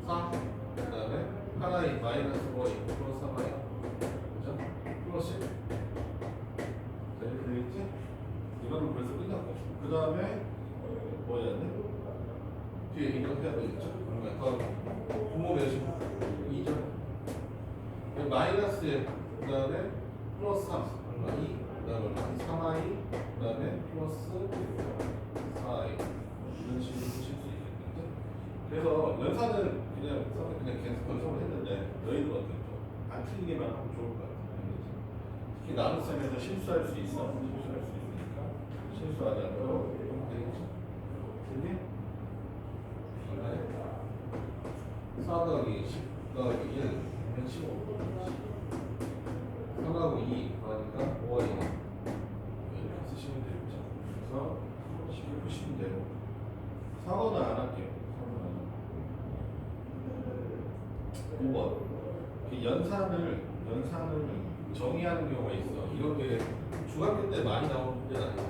4. 그 다음에 하나의 마이너스 5i 플러스 3i 그죠? 플러스 1. 자 이렇게 되겠지? 이거는 벌써 끝났고 그 다음에 뭐 해야 돼? 뒤에 이거 해야 되겠죠? 그러면 더 분모 몇이고? 2죠? 마이너스 1, 그 다음에 플러스 3 얼마? 2, 그 다음에 얼마? 3i, 그 다음에 플러스 4i 이런 식으로 붙일 수 있겠는데 그래서 연산은 그냥 계속 연습을 했는데 너희들 어때? 안 틀리게만 하면 좋을 것 같아. 특히 나눗셈에서 실수할 수 있어. 실수할 수 있으니까 실수하지 않도록 되겠죠? 되니? 4 더하기 10 더하기 1 그러면 15 3하고 2 더하니까 5i 이렇게 쓰시면 되겠죠. 그래서 쉽게 푸시면 되고 4번은 안 할게요. 5번 연산을 정의하는 경우가 있어. 이런 게 중학교 때 많이 나오는 문제는 아니잖아.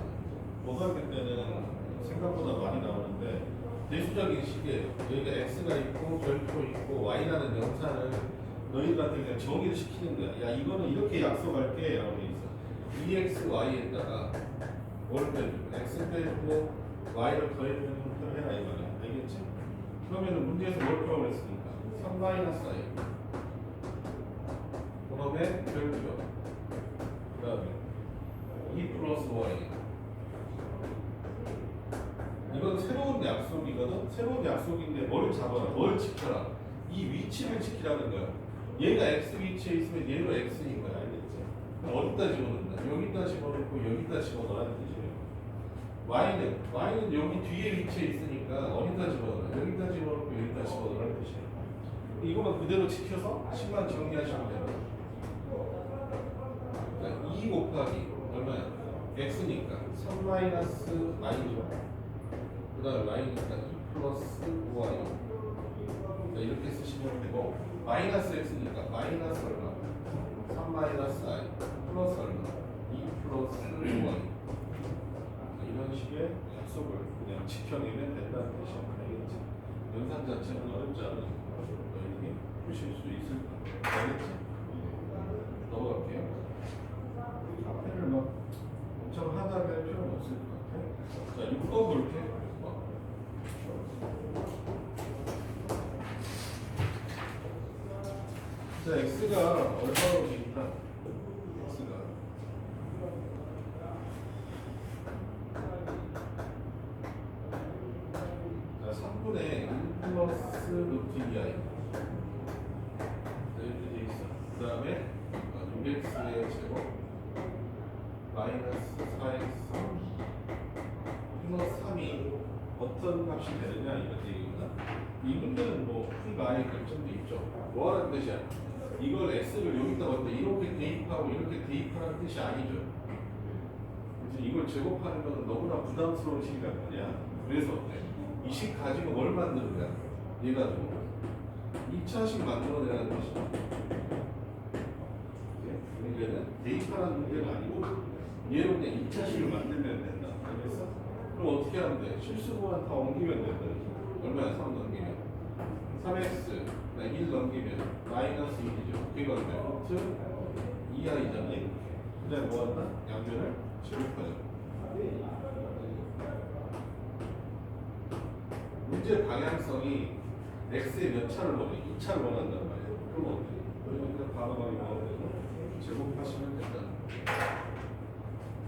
고등학교 때는 생각보다 많이 나오는데 대수적인 식이에요. 여기가 x가 있고 별표 있고 y라는 영상을 너희들한테 그냥 정의를 시키는 거야. 야 이거는 이렇게 약속할게 라고 돼 있어. ex y에다가 뭘 빼주고 x 빼주고 y를 더해주는 형태로 해라 이 말이야. 알겠지? 그러면은 문제에서 뭘 표현을 했으니까 3 마이너스 i 그다음에 별표 그 다음에 2 플러스 y 이건 새로운 약속이거든. 새로운 약속인데 뭘 잡아라, 뭘 지켜라. 이 위치를 지키라는 거야. 얘가 x 위치에 있으면 얘도 x니까 알겠지? 그럼 어디다 집어넣는다? 여기다 집어넣고 여기다 집어넣으라는 뜻이에요. y는 여기 뒤에 위치에 있으니까 어디다 집어넣어? 여기다 집어넣고 여기다 집어넣으라는 뜻이에요. 이거만 그대로 지켜서 식만 정리하시면 돼요. 그러니까 2 곱하기 얼마야? x니까 3 마이너스 y죠. 그 다음에 y니까 2 플러스 5y 이렇게 쓰시면 되고 마이너스 x니까 마이너스 얼마? 3 마이너스 i 플러스 얼마? 2 플러스 5y 이런 식의 약속을 그냥 지켜내면 된다는 뜻이야. 알겠지? 연산 자체는 어렵지 않으니까 너희들이 푸실 수 있을 거야. 알겠지? 넘어갈게요. 앞에를 막 엄청 하다 할 필요는 없을 것 같아. 자, 6번 볼게. 자, x가 얼마로 돼 있다? x가 자, 3분의 1 플러스 루트 2i 이렇게 돼 있어. 그 다음에 6x의 제곱 마이너스 4x 플러스 3이 어떤 값이 되느냐 이런 얘기구나. 이 문제는 뭐 풀과 아예 결정돼 있죠. 뭐 하는 뜻이야? 이걸 x를 여기다 갖다 이렇게 대입하고 이렇게 대입하라는 뜻이 아니죠. 그래서 이걸 제곱하는 건 너무나 부담스러운 식이란 말이야. 그래서 이 식 가지고 뭘 만드는 거야? 얘 가지고 2차식 만들어내라는 뜻이죠. 문제는 대입하라는 문제가 아니고 얘로 그냥 2차식을 만들면 된다. 알겠어? 그럼 어떻게 하면 돼? 실수만 다 옮기면 된다. 얼마야? 3 넘기면 3x 1 넘기면 마이너스 1이죠. 그게 얼마야? 루트 2i잖아. 그 다음에 뭐 한다? 양변을 제곱하죠. 문제 방향성이 x의 몇 차를 원해? 2차를 원한단 말이야. 그럼 어떻게? 여기는 그냥 바로바로 넣어내고 제곱하시면 된다.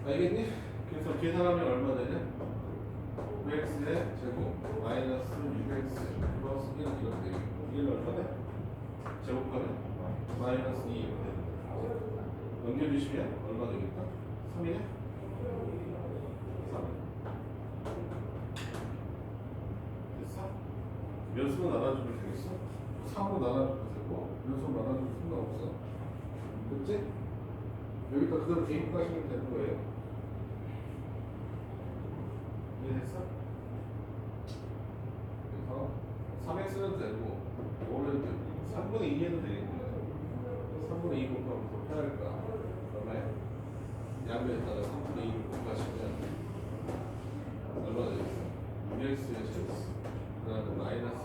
알겠니? 그래서 계산하면 얼마 되냐? 9x의 제곱 마이너스 6x 플러스 1 이렇게 되겠고 1 얼마네? 제곱하면 마이너스 2 이렇게 되는 거죠. 넘겨주시면 얼마 되겠다? 3이네? 3 됐어? 몇으로 나눠주면 되겠어? 3으로 나눠주면 되고 몇으로 나눠주면 상관없어. 됐지? 여기다 그대로 대입하시면 되는 거예요. 이해했어? 그래서 3x는 되고 5는 되고 3분의 2에도 되겠네요. 3분의 2 곱하면 더 편할까? 그러면 양변에다가 3분의 2를 곱하시면 얼마 되겠어? 6x의 제곱 그 다음에 마이너스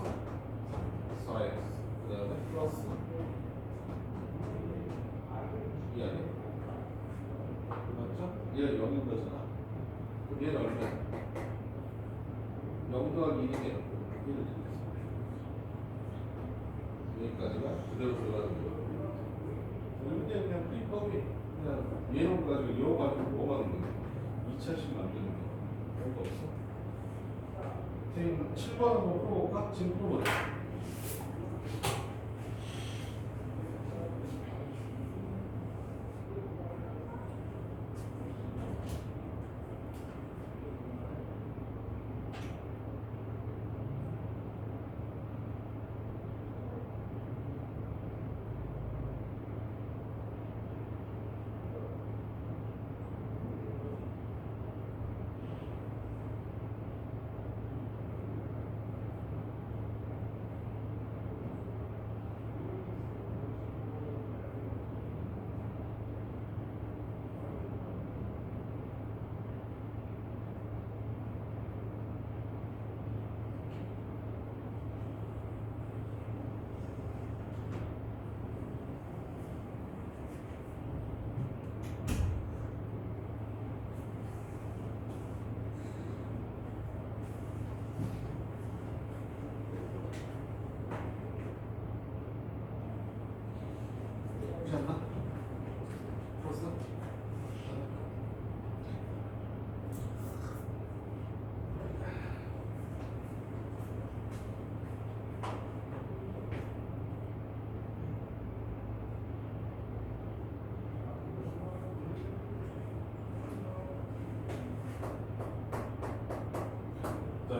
4x 그 다음에 플러스 2 아니야? 맞죠? 얘가 0인 거잖아. 그럼 얘는 얼마야? 0 더하기 1이네요. 1을 드리겠습니다. 여기까지가 그대로 들어가는 거예요. 근데 그냥 비법이 그냥 얘로 가지고 요 가지고 뭐 하는 거예요? 2차씩 만드는 거. 그런 거 없어? 지금 7번 한번 풀어볼까? 지금 풀어보자.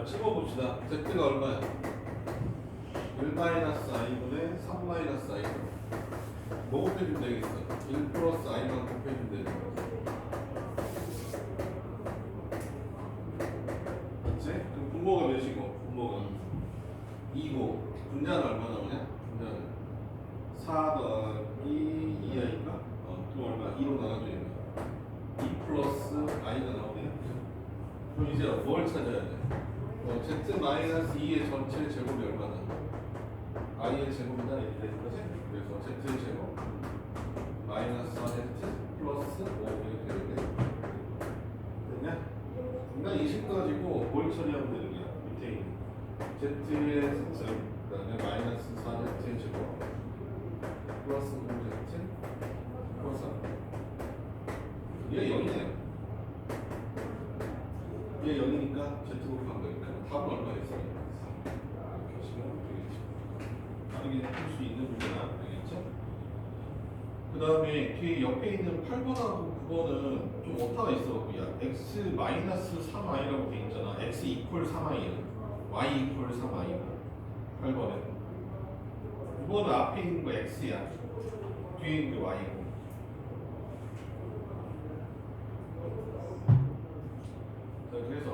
자, 찍어봅시다. Z가 얼마야? 1-i분의 3-i. 뭐 곱해주면 되겠어? 1 플러스 i만 곱해주면 되는 거지. 맞지? 그럼 분모가 몇이고? 분모가 2고 분자는 얼마 나오냐? 분자는 4 더하기 2i가 그럼 얼마? 2로 나눠주니까 2 플러스 i가 나오네요. 그럼 이제 뭘 찾아야 돼? z-2의 전체 제곱이 얼마나? i의 제곱이다 이렇게 되는 거지? 그래서 z의 제곱 마이너스 4z 플러스 5 이렇게 되는데 됐냐? 그냥 20 가지고 뭘 처리하면 되는 거야? 밑에 있는 z의 승승 그 다음에 마이너스 4z의 제곱 플러스 5z 플러스 얘가 0이네요. 얘 0이니까 z 곱한 거니까 답은 얼마였어요? 빠르게 풀 수 있는 부분은 알겠죠? 그 다음에 뒤에 옆에 있는 8번하고 9번은 좀 오타가 있어. 야, x 마이너스 3i라고 돼 있잖아. x 이퀄 3i, y 이퀄 3i. 8번에. 9번은 앞에 있는 거 x야. 뒤에 있는 게 y고. 자, 그래서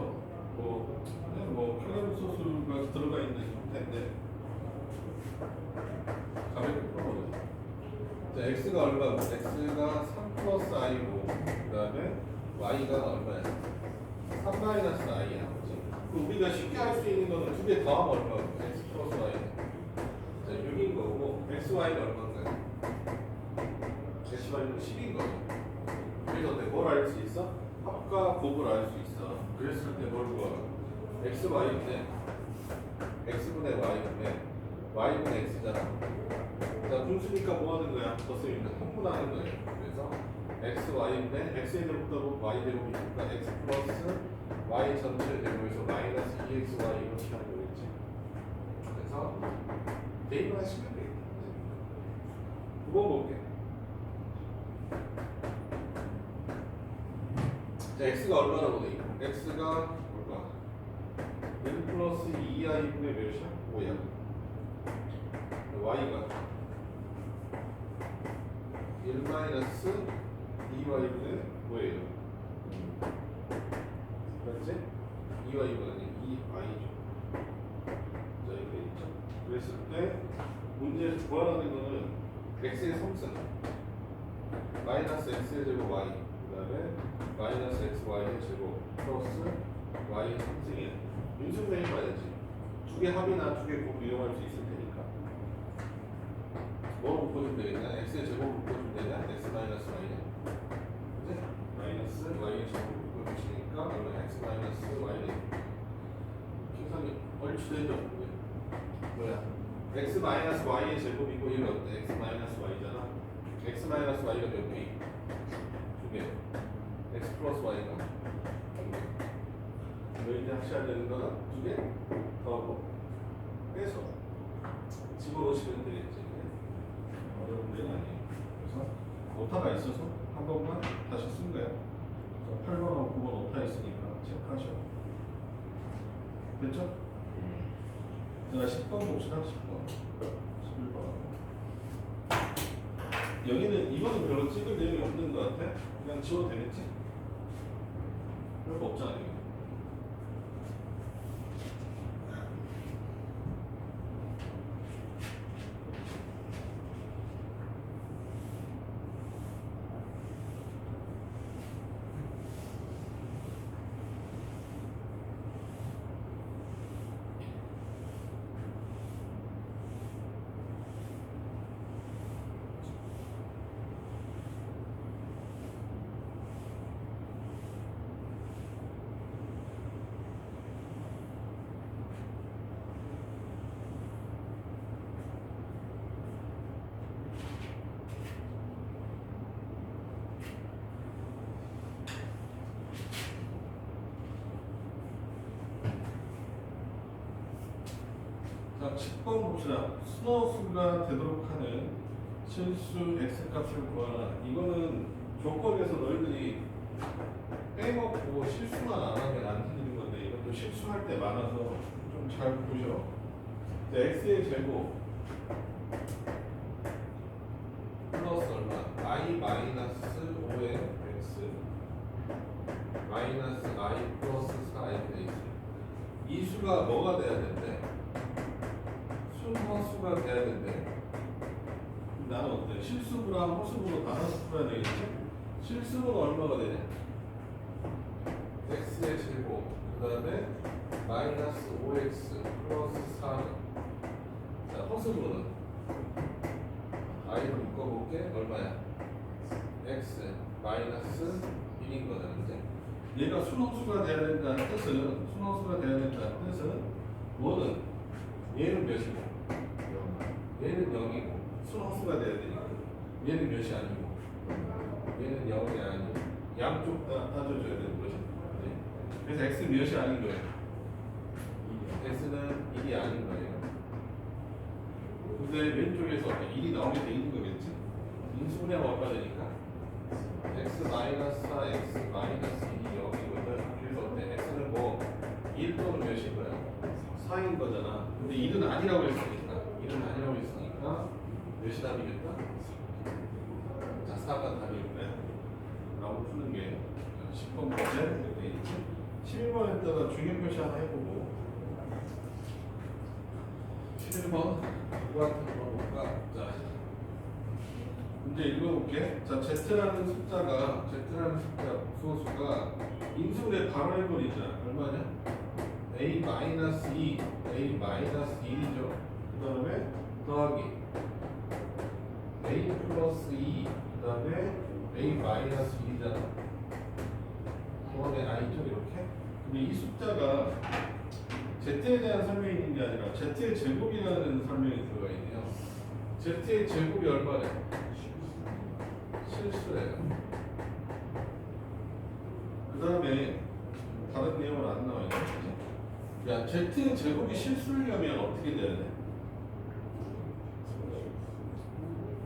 뭐 평행 소수가 들어가 있는 형태인데. 가볍게 풀어보자. 자, x가 얼마고? x가 3 플러스 i고 그 다음에 y가 얼마야? 3 마이너스 i야. 그럼 우리가 쉽게 할 수 있는 거는 두 개 더하면 얼마고? x 플러스 y. 자, 6인 거고 xy가 얼마인가요? xy는 10인 거죠. 그래서 뭘 알 수 있어? 합과 곱을 알 수 있어. 그랬을 때 뭘 구하라? xy인데 x분의 y인데 y분의 x잖아. 자, 분수니까 뭐 하는 거야? 덧셈이니까 통분하는 거예요. 그래서 x, y인데 x의 제곱도 y 제곱이니까 x 플러스 y 전체 제곱에서 마이너스 2xy 이렇게 하는 거겠지. 그래서 대입만 하시면 되겠다. 9번 볼게. 자, x가 얼마라고 돼 있고 x가 얼마? 1 플러스 2i분의 몇이야? 5야. y가 1 마이너스 2y분의 뭐예요? 맞지? 2y분 아니 2i죠. 자, 이렇게 있죠. 그랬을 때 문제에서 구하라는 거는 x의 3승 마이너스 x의 제곱 y 그 다음에 마이너스 xy의 제곱 플러스 y의 3승이야. 윤승맨이 봐야지. 두 개 합이나 두 개 곱 이용할 수 있을 테니까. 뭐로 묶어주면 되겠냐? x의 제곱을 묶어주면 되냐? x 마이너스 y냐? 그치? 마이너스 y의 제곱을 묶어주시니까 얼마 x 마이너스 y네. 계산이 얼추 되죠? 뭐야? x 마이너스 y의 제곱이고 얘는 어때? x 마이너스 y잖아. x 마이너스 y가 몇 개? 두 개. x 플러스 y가 두 개. 너희들 하셔야 되는 거는 두 개 더하고 빼서 집어넣으시면 되겠지. 어려운 문제는 아니에요. 그래서 오타가 있어서 한 번만 다시 쓴 거야. 그래서 8번하고 9번 오타 있으니까 체크하셔. 됐죠? 자, 10번 봅시다. 10번 11번 여기는 이거는 별로 찍을 내용이 없는 것 같아. 그냥 지워도 되겠지? 별거 없잖아. 이거. 자, 10번 봅시다. 순호수가 되도록 하는 실수 x값을 구하라. 이거는 조건에서 너희들이 빼먹고 실수만 안 하면 안 틀리는 건데 이것도 또 실수할 때 많아서 좀 잘 보셔. 자, x의 제곱 플러스 얼마? i 마이너스 5의 x 마이너스 i 플러스 4 이렇게 돼 있어요. 이 수가 뭐가 돼야 된대? 순허수가 돼야 된대. 나는 어때? 실수부랑 허수부로 나눠서 풀어야 되겠지? 실수부는 얼마가 되냐? x의 제곱 그 다음에 마이너스 5x 플러스 4. 자, 허수부는 i를 묶어볼게. 얼마야? x 마이너스 1인 거잖아. 근데 얘가 순허수가 돼야 된다는 뜻은 뭐는 얘는 몇이고 얘는 0이고 순허수가 돼야 되니까 얘는 몇이 아니고 얘는 0이 아니고 양쪽 다 따져줘야 되는 거죠. 네. 그래서 x는 몇이 아닌 거예요. x는 1이 아닌 거예요. 근데 왼쪽에서 1이 나오게 돼 있는 거겠지? 인수분해가 얼마 되니까 x 마이너스 4 x 마이너스 2이 0이거든. 그래서 어때? x는 뭐 1 또는 몇인 거야? 4인 거잖아. 근데 1은 아니라고 했으니까 몇이 답이겠다? 자, 4가 답이겠네. 라고 푸는 게 10번 문제 이렇게 있지. 11번에다가 중요 표시 하나 해보고 11번 누구한테 물어볼까? 자, 문제 읽어볼게. 자, z라는 숫자 소수가 인수분해 바로 해버리자. 얼마냐? a 마이너스 2, a 마이너스 1이죠. 그 다음에 더하기 a 플러스 2, 그 다음에 a 마이너스 1이잖아. 더하기 i죠 이렇게. 근데 이 숫자가 z에 대한 설명이 있는 게 아니라 z의 제곱이라는 설명이 들어가 있네요. z의 제곱이 얼마래? 실수래요. 그 다음에 다른 내용은 안 나와요. 야, z의 제곱이 실수려면 어떻게 돼야 돼?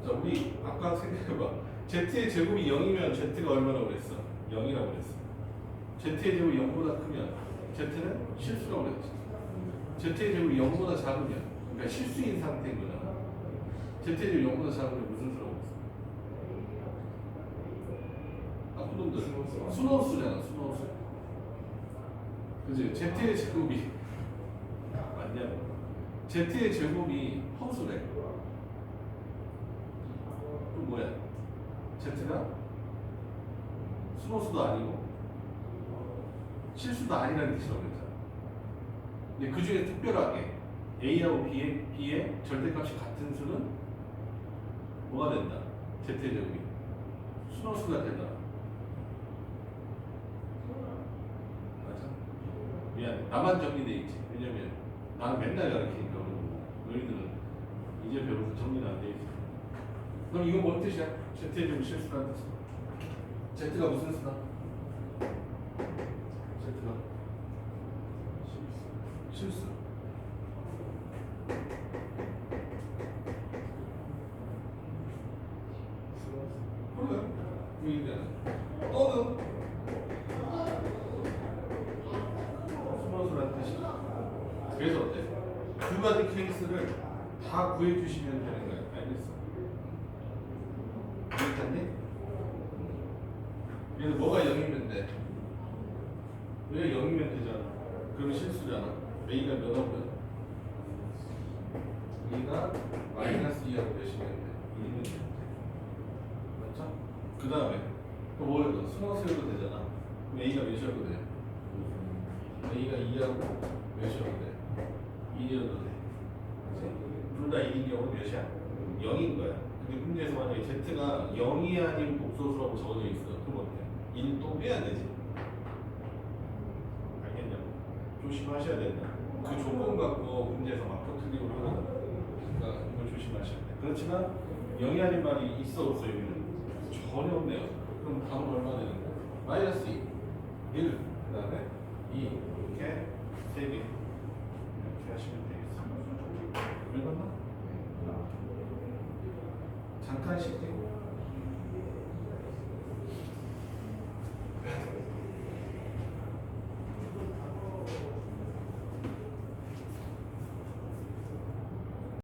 자, 우리 아까 생각해봐. z의 제곱이 0이면 z가 얼마라고 그랬어? 0이라고 그랬어. z의 제곱이 0보다 크면 z는 실수라고 그랬지. z의 제곱이 0보다 작으면, 그러니까 실수인 상태인 거잖아. z의 제곱이 0보다 작으면 무슨 수라고 그랬어? 나쁜 놈들. 순호수잖아, 순호수. 그지? z의 제곱이 맞냐고. z의 제곱이 허수래. 또 뭐야? z가 순호수도 아니고 실수도 아니라는 뜻이라고 그랬잖아. 근데 그 중에 특별하게 a하고 b의 절대값이 같은 수는 뭐가 된다? z의 제곱이 순호수가 된다. 맞아? 미안해. 나만 정리돼 있지. 왜냐면 나는 맨날 가르치니까 너희들은 이제 배워서 정리는 안 돼 있어. 그럼 이건 뭔 뜻이야? z의 제곱 실수라는 뜻은? z가 무슨 수다? z가 실수. 그래. 그 얘기잖아. 또는 순호수라는 뜻이야. 그래서 어때? 두 가지 케이스를 다 구해주시면 되는 거야. 알겠어? 알겠니? 그래서 뭐가 0이면 돼? 왜 0이면 되잖아. 그러면 실수잖아. a가 몇 하고요? a가 마이너스 2하고 몇이면 돼? 1이면 돼. 맞죠? 그 다음에 또 뭘 더? 순호수여도 되잖아. 그럼 a가 몇이어도 돼? a가 2하고 몇이어도 돼? 1이어도 돼. 둘 다 1인 경우는 몇이야? 0인 거야. 근데 문제에서 만약에 z가 0이 아닌 복소수라고 적어져 있어. 그럼 어때? 1 또 빼야 되지. 알겠냐고. 조심하셔야 된다. 그 조건 갖고 문제에서 막 터뜨리고 그러는 그러니까 이걸 조심하셔야 돼. 그렇지만 0이 아닌 말이 있어 없어 여기는? 전혀 없네요. 그럼 답은 얼마 되는 거야? 마이너스 2, 1, 그 다음에 2 이렇게 3개 이렇게 하시면 되겠습니다. 읽었나? 잠깐 쉴게요.